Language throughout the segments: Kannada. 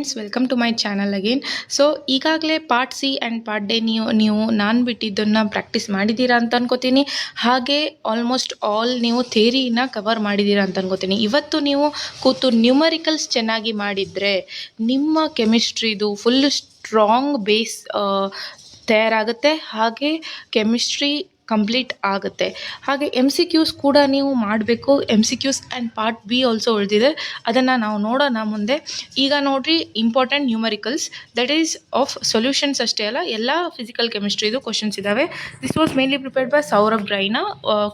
Friends, welcome to my channel again. So ಈಗಾಗಲೇ part C and part D ನೀವು ನಾನು ಬಿಟ್ಟಿದ್ದನ್ನು ಪ್ರಾಕ್ಟೀಸ್ ಮಾಡಿದ್ದೀರಾ ಅಂತ ಅನ್ಕೋತೀನಿ. ಹಾಗೆ ಆಲ್ಮೋಸ್ಟ್ ಆಲ್ ನೀವು ಥಿಯರಿನ ಕವರ್ ಮಾಡಿದ್ದೀರಾ ಅಂತ ಅನ್ಕೋತೀನಿ. ಇವತ್ತು ನೀವು ಕೂತು ನ್ಯೂಮರಿಕಲ್ಸ್ ಚೆನ್ನಾಗಿ ಮಾಡಿದರೆ ನಿಮ್ಮ ಕೆಮಿಸ್ಟ್ರಿದು ಫುಲ್ ಸ್ಟ್ರಾಂಗ್ ಬೇಸ್ ತಯಾರಾಗುತ್ತೆ. ಹಾಗೆ ಕೆಮಿಸ್ಟ್ರಿ ಕಂಪ್ಲೀಟ್ ಆಗುತ್ತೆ. ಹಾಗೆ MCQs ಕೂಡ ನೀವು ಮಾಡಬೇಕು. MCQs and part B also ಉಳಿದಿದೆ, ಅದನ್ನು ನಾವು ನೋಡೋಣ ಮುಂದೆ. ಈಗ ನೋಡ್ರಿ, important numericals, that is of solutions ಅಷ್ಟೇ ಅಲ್ಲ, ಎಲ್ಲ ಫಿಸಿಕಲ್ ಕೆಮಿಸ್ಟ್ರಿದು ಕ್ವಶನ್ಸ್ ಇದ್ದಾವೆ. This was mainly prepared by Saurabh Raina.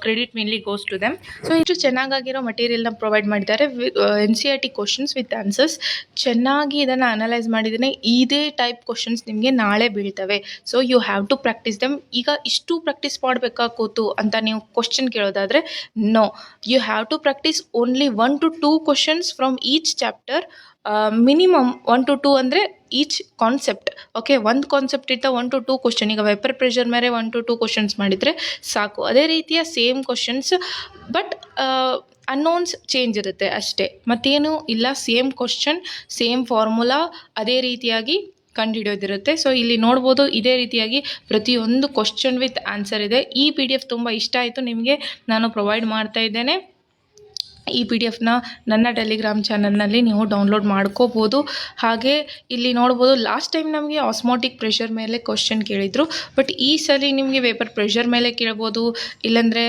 Credit mainly goes to them. So ಇಷ್ಟು ಚೆನ್ನಾಗಿರೋ ಮಟೀರಿಯಲ್ನ ಪ್ರೊವೈಡ್ ಮಾಡಿದ್ದಾರೆ. NCERT questions with answers. ಚೆನ್ನಾಗಿ ಇದನ್ನು ಅನಲೈಸ್ ಮಾಡಿದ್ದೇನೆ. ಇದೇ ಟೈಪ್ ಕ್ವಶನ್ಸ್ ನಿಮಗೆ ನಾಳೆ ಬೀಳ್ತವೆ. So you have to practice them. ಈಗ ಇಷ್ಟು ಪ್ರಾಕ್ಟೀಸ್ ಮಾಡಬೇಕಾ ಕೂತು ಅಂತ ನೀವು ಕ್ವಶನ್ ಕೇಳೋದಾದರೆ, no, you have to practice only 1 to 2 questions from each chapter. Minimum 1 to 2 ಅಂದರೆ ಈಚ್ ಕಾನ್ಸೆಪ್ಟ್. ಓಕೆ, ಒಂದು ಕಾನ್ಸೆಪ್ಟ್ ಇತ್ತ 1 to 2 ಕ್ವಶನ್. ಈಗ ವೇಪರ್ ಪ್ರೆಷರ್ ಮೇಲೆ 1 to 2 ಕ್ವಶನ್ಸ್ ಮಾಡಿದರೆ ಸಾಕು. ಅದೇ ರೀತಿಯ same questions, but unknowns change ಇರುತ್ತೆ ಅಷ್ಟೇ, ಮತ್ತೇನು ಇಲ್ಲ. ಸೇಮ್ ಕ್ವಶನ್, ಸೇಮ್ ಫಾರ್ಮುಲಾ, ಅದೇ ರೀತಿಯಾಗಿ ಕಂಡುಹಿಡಿಯೋದಿರುತ್ತೆ. ಸೊ ಇಲ್ಲಿ ನೋಡ್ಬೋದು, ಇದೇ ರೀತಿಯಾಗಿ ಪ್ರತಿಯೊಂದು ಕ್ವಶನ್ ವಿತ್ ಆನ್ಸರ್ ಇದೆ. ಈ PDF ತುಂಬ ಇಷ್ಟ ಆಯಿತು ನಿಮಗೆ, ನಾನು ಪ್ರೊವೈಡ್ ಮಾಡ್ತಾ ಇದ್ದೇನೆ. ಈ PDF ನನ್ನ ಟೆಲಿಗ್ರಾಮ್ ಚಾನಲ್ನಲ್ಲಿ ನೀವು ಡೌನ್ಲೋಡ್ ಮಾಡ್ಕೋಬೋದು. ಹಾಗೆ ಇಲ್ಲಿ ನೋಡ್ಬೋದು, ಲಾಸ್ಟ್ ಟೈಮ್ ನಮಗೆ ಆಸ್ಮೋಟಿಕ್ ಪ್ರೆಷರ್ ಮೇಲೆ ಕ್ವಶನ್ ಕೇಳಿದರು, ಬಟ್ ಈ ಸಲ ನಿಮಗೆ ವೇಪರ್ ಪ್ರೆಷರ್ ಮೇಲೆ ಕೇಳ್ಬೋದು, ಇಲ್ಲಾಂದರೆ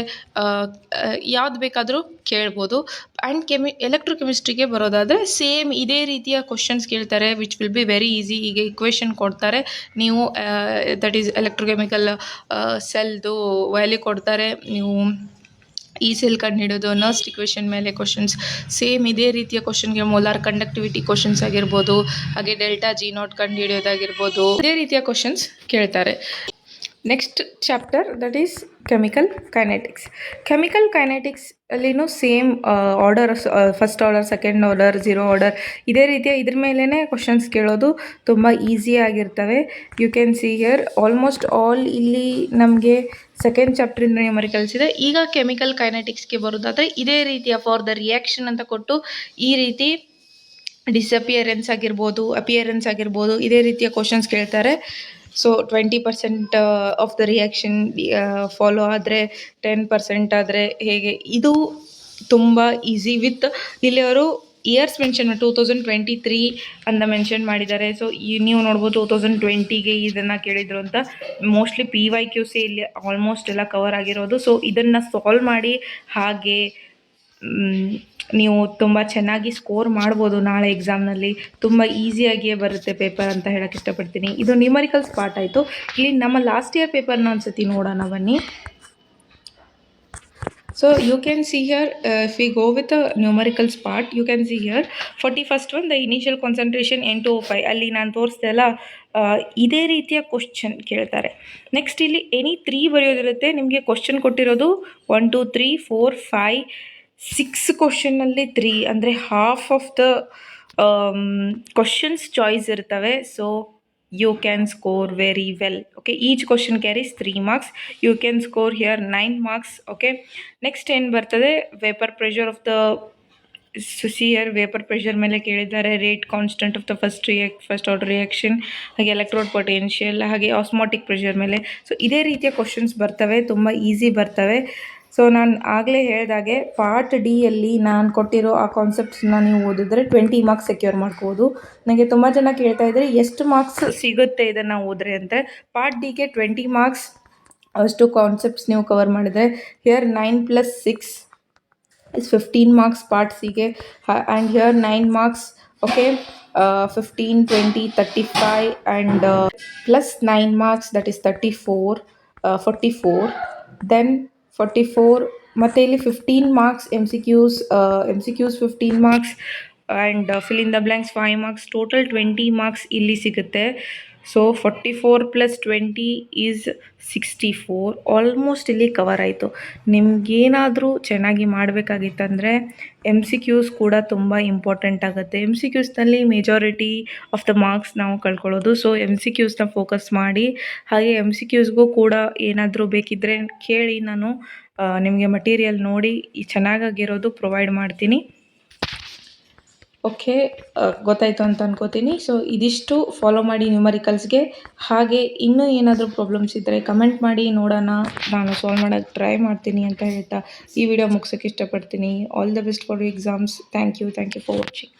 ಯಾವ್ದು ಬೇಕಾದರೂ ಕೇಳ್ಬೋದು. ಆ್ಯಂಡ್ ಎಲೆಕ್ಟ್ರೋಕೆಮಿಸ್ಟ್ರಿಗೆ ಬರೋದಾದರೆ ಸೇಮ್ ಇದೇ ರೀತಿಯ ಕ್ವಶನ್ಸ್ ಕೇಳ್ತಾರೆ, which will be very easy. ಈಗ ಇಕ್ವೇಷನ್ ಕೊಡ್ತಾರೆ, ನೀವು ದಟ್ ಈಸ್ ಎಲೆಕ್ಟ್ರೋಕೆಮಿಕಲ್ ಸೆಲ್ದು ವ್ಯಾಲ್ಯೂ ಕೊಡ್ತಾರೆ, ನೀವು ಈ ಸೆಲ್ ಕಂಡುಹಿಡೋದು, ನರ್ಸ್ಟ್ ಇಕ್ವೇಷನ್ ಮೇಲೆ ಕ್ವಶನ್ಸ್, ಸೇಮ್ ಇದೇ ರೀತಿಯ ಕ್ವಶನ್ಗೆ ಮೋಲಾರ್ ಕಂಡಕ್ಟಿವಿಟಿ ಕ್ವಶನ್ಸ್ ಆಗಿರ್ಬೋದು, ಹಾಗೆ ಡೆಲ್ಟಾ G0 ಕಂಡುಹಿಡಿಯೋದಾಗಿರ್ಬೋದು, ಇದೇ ರೀತಿಯ ಕ್ವಶನ್ಸ್ ಕೇಳ್ತಾರೆ. Next chapter, that is chemical kinetics. Chemical kinetics ಅಲ್ಲಿನೂ same order, first order, second order, zero order, ಇದೇ ರೀತಿಯ ಇದ್ರ ಮೇಲೇ ಕ್ವಶನ್ಸ್ ಕೇಳೋದು ತುಂಬ ಈಸಿಯಾಗಿರ್ತವೆ. You can see here almost all ಇಲ್ಲಿ ನಮಗೆ ಸೆಕೆಂಡ್ ಚಾಪ್ಟ್ರಿಂದ ನ್ಯೂಮರಿಕಲ್ಸ್ ಇದೆ. ಈಗ ಕೆಮಿಕಲ್ ಕೈನೆಟಿಕ್ಸ್ಗೆ ಬರೋದಾದರೆ ಇದೇ ರೀತಿಯ ಫಾರ್ ದ ರಿಯಾಕ್ಷನ್ ಅಂತ ಕೊಟ್ಟು ಈ ರೀತಿ ಡಿಸಪಿಯರೆನ್ಸ್ ಆಗಿರ್ಬೋದು, ಅಪಿಯರೆನ್ಸ್ ಆಗಿರ್ಬೋದು, ಇದೇ ರೀತಿಯ ಕ್ವಶನ್ಸ್ ಕೇಳ್ತಾರೆ. So 20% of the reaction follow ಆದರೆ 10% ಆದರೆ ಹೇಗೆ, ಇದು ತುಂಬ ಈಸಿ. ವಿತ್ ಇಲ್ಲಿ ಅವರು ಇಯರ್ಸ್ ಮೆನ್ಷನ್ 2023 ಅಂತ ಮೆನ್ಷನ್ ಮಾಡಿದ್ದಾರೆ. ಸೊ ನೀವು ನೋಡ್ಬೋದು 2020ಗೆ ಇದನ್ನು ಕೇಳಿದ್ರು ಅಂತ. ಮೋಸ್ಟ್ಲಿ PYQC ಇಲ್ಲಿ ಆಲ್ಮೋಸ್ಟ್ ಎಲ್ಲ ಕವರ್ ಆಗಿರೋದು. ಸೊ ಇದನ್ನು ಸಾಲ್ವ್ ಮಾಡಿ ಹಾಗೆ ನೀವು ತುಂಬ ಚೆನ್ನಾಗಿ ಸ್ಕೋರ್ ಮಾಡ್ಬೋದು ನಾಳೆ ಎಕ್ಸಾಮ್ನಲ್ಲಿ. ತುಂಬ ಈಸಿಯಾಗಿಯೇ ಬರುತ್ತೆ ಪೇಪರ್ ಅಂತ ಹೇಳಕ್ಕೆ ಇಷ್ಟಪಡ್ತೀನಿ. ಇದು ನ್ಯೂಮರಿಕಲ್ಸ್ ಪಾರ್ಟ್ ಆಯಿತು. ಇಲ್ಲಿ ನಮ್ಮ ಲಾಸ್ಟ್ ಇಯರ್ ಪೇಪರ್ನ ಒಂದ್ಸತಿ ನೋಡೋಣ ಬನ್ನಿ. So you can see here, if we go with the numericals part, you can see here 41st one, the initial concentration N2O5. ಅಲ್ಲಿ ನಾನು ತೋರಿಸ್ದೆ ಅಲ್ಲ, ಇದೇ ರೀತಿಯ ಕ್ವಶನ್ ಕೇಳ್ತಾರೆ. ನೆಕ್ಸ್ಟ್ ಇಲ್ಲಿ ಎನಿ 3 ಬರೆಯೋದಿರುತ್ತೆ. ನಿಮಗೆ ಕ್ವಶನ್ ಕೊಟ್ಟಿರೋದು 1 2 3 4 5 6 ಕ್ವಶನ್ನಲ್ಲಿ 3 ಅಂದರೆ half of the questions choice ಇರ್ತವೆ. So you can score very well. Okay, each question carries 3 marks. You can score here 9 marks. Okay, next ಏನು ಬರ್ತದೆ, vapour pressure of the here vapour pressure ಮೇಲೆ ಕೇಳಿದ್ದಾರೆ, rate constant of the first order reaction, ಹಾಗೆ ಎಲೆಕ್ಟ್ರೋಡ್ ಪೊಟೆನ್ಷಿಯಲ್, ಹಾಗೆ ಆಸ್ಮೋಟಿಕ್ ಪ್ರೆಷರ್ ಮೇಲೆ. ಸೊ ಇದೇ ರೀತಿಯ ಕ್ವಶನ್ಸ್ ಬರ್ತವೆ, ತುಂಬ ಈಸಿ ಬರ್ತವೆ. ಸೊ ನಾನು ಆಗಲೇ ಹೇಳಿದಾಗೆ ಪಾರ್ಟ್ ಡಿಯಲ್ಲಿ ನಾನು ಕೊಟ್ಟಿರೋ ಆ ಕಾನ್ಸೆಪ್ಟ್ಸ್ನ ನೀವು ಓದಿದ್ರೆ 20 ಮಾರ್ಕ್ಸ್ ಸೆಕ್ಯೂರ್ ಮಾಡ್ಬೋದು. ನನಗೆ ತುಂಬ ಜನ ಕೇಳ್ತಾ ಇದ್ದರೆ ಎಷ್ಟು ಮಾರ್ಕ್ಸ್ ಸಿಗುತ್ತೆ ಇದನ್ನು ಓದ್ರೆ ಅಂತ. ಪಾರ್ಟ್ ಡಿಗೆ 20 ಮಾರ್ಕ್ಸ್ ಅಷ್ಟು ಕಾನ್ಸೆಪ್ಟ್ಸ್ ನೀವು ಕವರ್ ಮಾಡಿದರೆ, here 9 + 6 is 15 marks part C ಗೆ, and here 9 marks. Okay, 15 20 35 and plus 9 marks, that is 34, 44, then 44. ಮತ್ತೆ ಇಲ್ಲಿ 15 marks MCQs 15 marks and fill in the blanks 5 marks, total 20 marks ಇಲ್ಲಿ ಸಿಗುತ್ತೆ. So 44 + 20 is 64. ಆಲ್ಮೋಸ್ಟ್ ಇಲ್ಲಿ ಕವರ್ ಆಯಿತು. ನಿಮಗೇನಾದರೂ ಚೆನ್ನಾಗಿ ಮಾಡಬೇಕಾಗಿತ್ತಂದರೆ MCQs ಕೂಡ ತುಂಬ ಇಂಪಾರ್ಟೆಂಟ್ ಆಗುತ್ತೆ. MCQsನಲ್ಲಿ ಮೆಜಾರಿಟಿ ಆಫ್ ದ ಮಾರ್ಕ್ಸ್ ನಾವು ಕಳ್ಕೊಳ್ಳೋದು. ಸೊ MCQsನ ಫೋಕಸ್ ಮಾಡಿ. ಹಾಗೆ MCQsಗೂ ಕೂಡ ಏನಾದರೂ ಬೇಕಿದ್ದರೆ ಕೇಳಿ, ನಾನು ನಿಮಗೆ ಮಟೀರಿಯಲ್ ನೋಡಿ ಚೆನ್ನಾಗಿರೋದು ಪ್ರೊವೈಡ್ ಮಾಡ್ತೀನಿ. ಓಕೆ, ಗೊತ್ತಾಯಿತು ಅಂತ ಅನ್ಕೋತೀನಿ. ಸೊ ಇದಿಷ್ಟು ಫಾಲೋ ಮಾಡಿ ನ್ಯೂಮರಿಕಲ್ಸ್ಗೆ. ಹಾಗೆ ಇನ್ನೂ ಏನಾದರೂ ಪ್ರಾಬ್ಲಮ್ಸ್ ಇದ್ದರೆ ಕಮೆಂಟ್ ಮಾಡಿ ನೋಡೋಣ, ನಾನು ಸಾಲ್ವ್ ಮಾಡೋಕ್ಕೆ ಟ್ರೈ ಮಾಡ್ತೀನಿ ಅಂತ ಹೇಳ್ತಾ ಈ ವಿಡಿಯೋ ಮುಗ್ಸೋಕ್ಕೆ ಇಷ್ಟಪಡ್ತೀನಿ. All the best for exams. Thank you for watching.